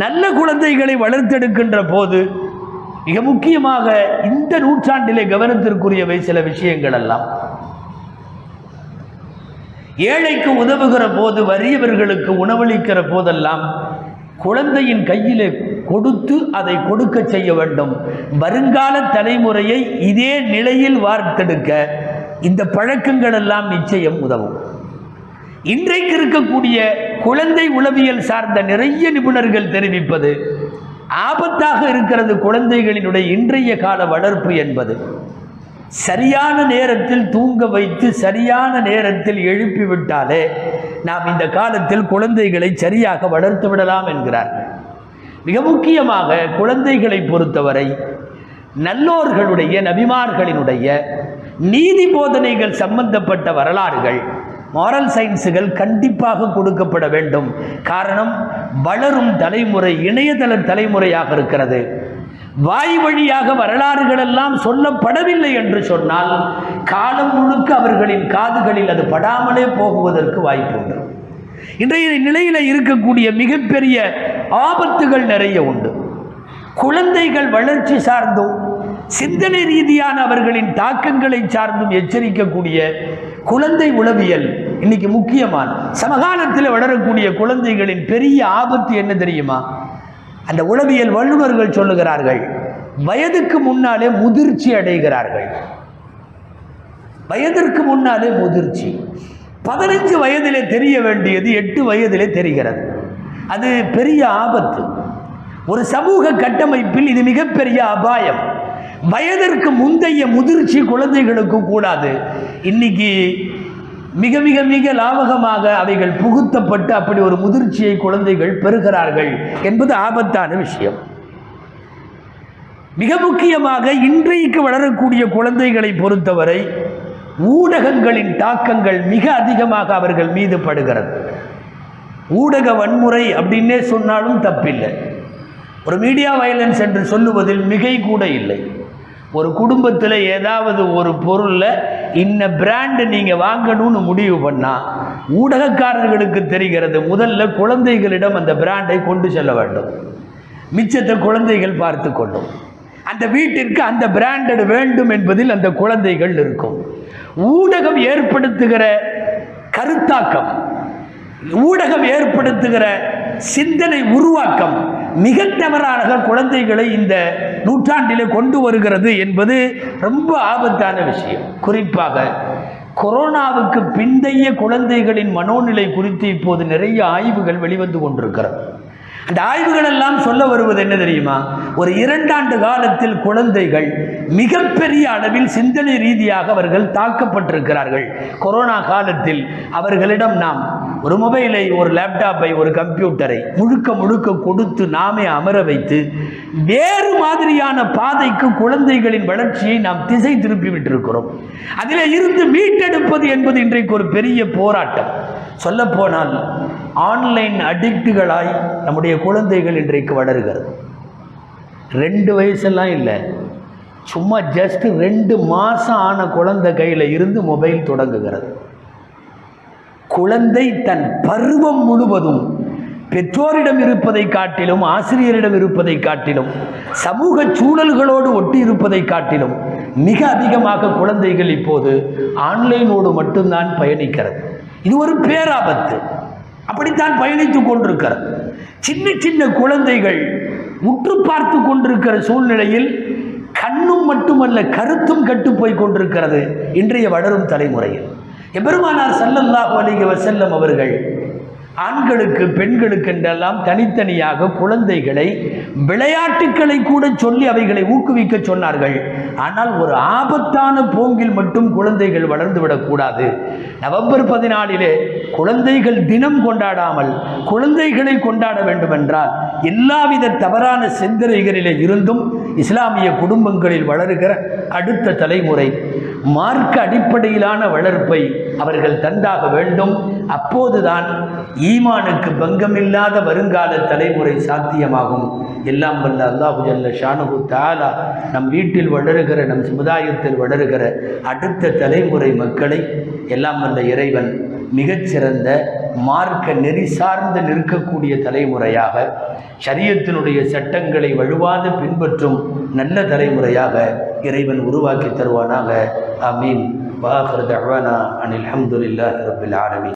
நல்ல குழந்தைகளை வளர்த்தெடுக்கின்ற போது மிக முக்கியமாக இந்த நூற்றாண்டிலே கவனத்திற்குரியவை சில விஷயங்கள் எல்லாம். ஏழைக்கு உதவுகிற போது, வறியவர்களுக்கு உணவளிக்கிற போதெல்லாம் குழந்தையின் கையிலே கொடுத்து அதை கொடுக்க செய்ய வேண்டும். வருங்கால தலைமுறையை இதே நிலையில் வார்த்தெடுக்க இந்த பழக்கங்கள் எல்லாம் நிச்சயம் உதவும். இன்றைக்கு இருக்கக்கூடிய குழந்தை உளவியல் சார்ந்த நிறைய நிபுணர்கள் தெரிவிப்பது ஆபத்தாக இருக்கிறது. குழந்தைகளினுடைய இன்றைய கால வளர்ப்பு என்பது சரியான நேரத்தில் தூங்க வைத்து சரியான நேரத்தில் எழுப்பிவிட்டாலே நாம் இந்த காலத்தில் குழந்தைகளை சரியாக வளர்த்து விடலாம் என்கிறார்கள். மிக முக்கியமாக குழந்தைகளை பொறுத்தவரை நல்லோர்களுடைய நபிமார்களினுடைய நீதி போதனைகள் சம்பந்தப்பட்ட வரலாறுகள், மாரல் சயின்ஸுகள் கண்டிப்பாக கொடுக்கப்பட வேண்டும். காரணம், வளரும் தலைமுறை இணையதள தலைமுறையாக இருக்கிறது. வாய் வழியாக வரலாறுகள் எல்லாம் சொல்லப்படவில்லை என்று சொன்னால் காலம் முழுக்க அவர்களின் காதுகளில் அது படாமலே போகுவதற்கு வாய்ப்புண்டு. இன்றைய நிலையில் இருக்கக்கூடிய மிகப்பெரிய ஆபத்துகள் நிறைய உண்டு. குழந்தைகள் வளர்ச்சி சார்ந்தும் சிந்தனை ரீதியான அவர்களின் தாக்கங்களை சார்ந்தும் எச்சரிக்கக்கூடிய குழந்தை உளவியல் இன்னைக்கு முக்கியமான. சமகாலத்தில் வளரக்கூடிய குழந்தைகளின் பெரிய ஆபத்து என்ன தெரியுமா? அந்த உளவியல் வல்லுநர்கள் சொல்லுகிறார்கள், வயதுக்கு முன்னாலே முதிர்ச்சி அடைகிறார்கள். வயதிற்கு முன்னாலே முதிர்ச்சி. 15 வயதிலே தெரிய வேண்டியது 8 வயதிலே தெரிகிறது. அது பெரிய ஆபத்து. ஒரு சமூக கட்டமைப்பில் இது மிகப்பெரிய அபாயம். வயதிற்கு முந்தைய முதிர்ச்சி குழந்தைகளுக்கு கூடாது. இன்னைக்கு மிக மிக மிக லாபகமாக அவைகள் புகுத்தப்பட்டு அப்படி ஒரு முதிர்ச்சியை குழந்தைகள் பெறுகிறார்கள் என்பது ஆபத்தான விஷயம். மிக முக்கியமாக இன்றைக்கு வளரக்கூடிய குழந்தைகளை பொறுத்தவரை ஊடகங்களின் தாக்கங்கள் மிக அதிகமாக அவர்கள் மீது படுகிறது. ஊடக வன்முறை அப்படின்னே சொன்னாலும் தப்பில்லை. ஒரு மீடியா வயலன்ஸ் என்று சொல்லுவதில் மிகை கூட இல்லை. ஒரு குடும்பத்தில் ஏதாவது ஒரு பொருளில் இன்ன பிராண்டு நீங்கள் வாங்கணும்னு முடிவு பண்ணால் ஊடகக்காரர்களுக்கு தெரிகிறது, முதல்ல குழந்தைகளிடம் அந்த பிராண்டை கொண்டு செல்ல வேண்டும். மிச்சத்தை குழந்தைகள் பார்த்து கொள்ளும். அந்த வீட்டிற்கு அந்த பிராண்டட் வேண்டும் என்பதில் அந்த குழந்தைகள் இருக்கும். ஊடகம் ஏற்படுத்துகிற கருத்தாக்கம், ஊடகம் ஏற்படுத்துகிற சிந்தனை உருவாக்கம் மிக தவறாக குழந்தைகளை இந்த நூற்றாண்டிலே கொண்டு வருகிறது என்பது ரொம்ப ஆபத்தான விஷயம். குறிப்பாக கொரோனாவுக்கு பிந்தைய குழந்தைகளின் மனோநிலை குறித்து இப்போது நிறைய ஆய்வுகள் வெளிவந்து கொண்டிருக்கிறது. அந்த ஆய்வுகள் எல்லாம் சொல்ல வருவது என்ன தெரியுமா? ஒரு 2 ஆண்டு காலத்தில் குழந்தைகள் மிகப்பெரிய அளவில் சிந்தனை ரீதியாக அவர்கள் தாக்கப்பட்டிருக்கிறார்கள். கொரோனா காலத்தில் அவர்களிடம் நாம் ஒரு மொபைலை, ஒரு லேப்டாப்பை, ஒரு கம்ப்யூட்டரை முழுக்க முழுக்க கொடுத்து நாமே அமர வைத்து வேறு மாதிரியான பாதைக்கு குழந்தைகளின் வளர்ச்சியை நாம் திசை திருப்பி விட்டிருக்கிறோம். அதில் இருந்து மீட்டெடுப்பது என்பது இன்றைக்கு ஒரு பெரிய போராட்டம். சொல்லப்போனால் ஆன்லைன் அடிக்டுகளாய் நம்முடைய குழந்தைகள் இன்றைக்கு வளர்கிறது. 2 வயசெல்லாம் இல்லை, சும்மா ஜஸ்ட் 2 மாதம் ஆன குழந்தை கையில் இருந்து மொபைல் தொடங்குகிறது. குழந்தை தன் பருவம் முழுவதும் பெற்றோரிடம் இருப்பதை காட்டிலும், ஆசிரியரிடம் இருப்பதை காட்டிலும், சமூக சூழல்களோடு ஒட்டி இருப்பதை காட்டிலும் மிக அதிகமாக குழந்தைகள் இப்போது ஆன்லைனோடு மட்டும்தான் பயணிக்கிறது. இது ஒரு பேராபத்து. அப்படித்தான் பயணித்துக் கொண்டிருக்கிறது. சின்ன சின்ன குழந்தைகள் உற்று பார்த்து கொண்டிருக்கிற சூழ்நிலையில் கண்ணும் மட்டுமல்ல கருத்தும் கட்டு போய் கொண்டிருக்கிறது இன்றைய வளரும் தலைமுறையில். எபெருமானார் ஸல்லல்லாஹு அலைஹி வஸல்லம் அவர்கள் ஆண்களுக்கு பெண்களுக்கு என்றெல்லாம் தனித்தனியாக குழந்தைகளை விளையாட்டுக்களை கூட சொல்லி அவைகளை ஊக்குவிக்க சொன்னார்கள். ஆனால் ஒரு ஆபத்தான போங்கில் மட்டும் குழந்தைகள் வளர்ந்து விடக்கூடாது. நவம்பர் 14 குழந்தைகள் தினம் கொண்டாடாமல் குழந்தைகளை கொண்டாட வேண்டும் என்றால் எல்லாவித தவறான சிந்தனைகளிலே இருந்தும் இஸ்லாமிய குடும்பங்களில் வளருகிற அடுத்த தலைமுறை மார்க்க அடிப்படையிலான வளர்ப்பை அவர்கள் தந்தாக வேண்டும். அப்போதுதான் ஈமானுக்கு பங்கமில்லாத வருங்கால தலைமுறை சாத்தியமாகும். எல்லாம் வல்ல அல்லாஹு ஜல்ல ஷானுஹு தஆலா நம் வீட்டில் வளருகிற, நம் சமுதாயத்தில் வளருகிற அடுத்த தலைமுறை மக்களை எல்லாம் வல்ல இறைவன் மிகச்சிறந்த மார்க்க நெறி சார்ந்து நிற்கக்கூடிய தலைமுறையாக, ஷரியத்தினுடைய சட்டங்களை வழுவாது பின்பற்றும் நல்ல தலைமுறையாக இறைவன் உருவாக்கி தருவானாக. ஆமீன். வாஹிரு தஅவானா அனில் ஹம்துலில்லாஹி ரப்பில் ஆலமீன்.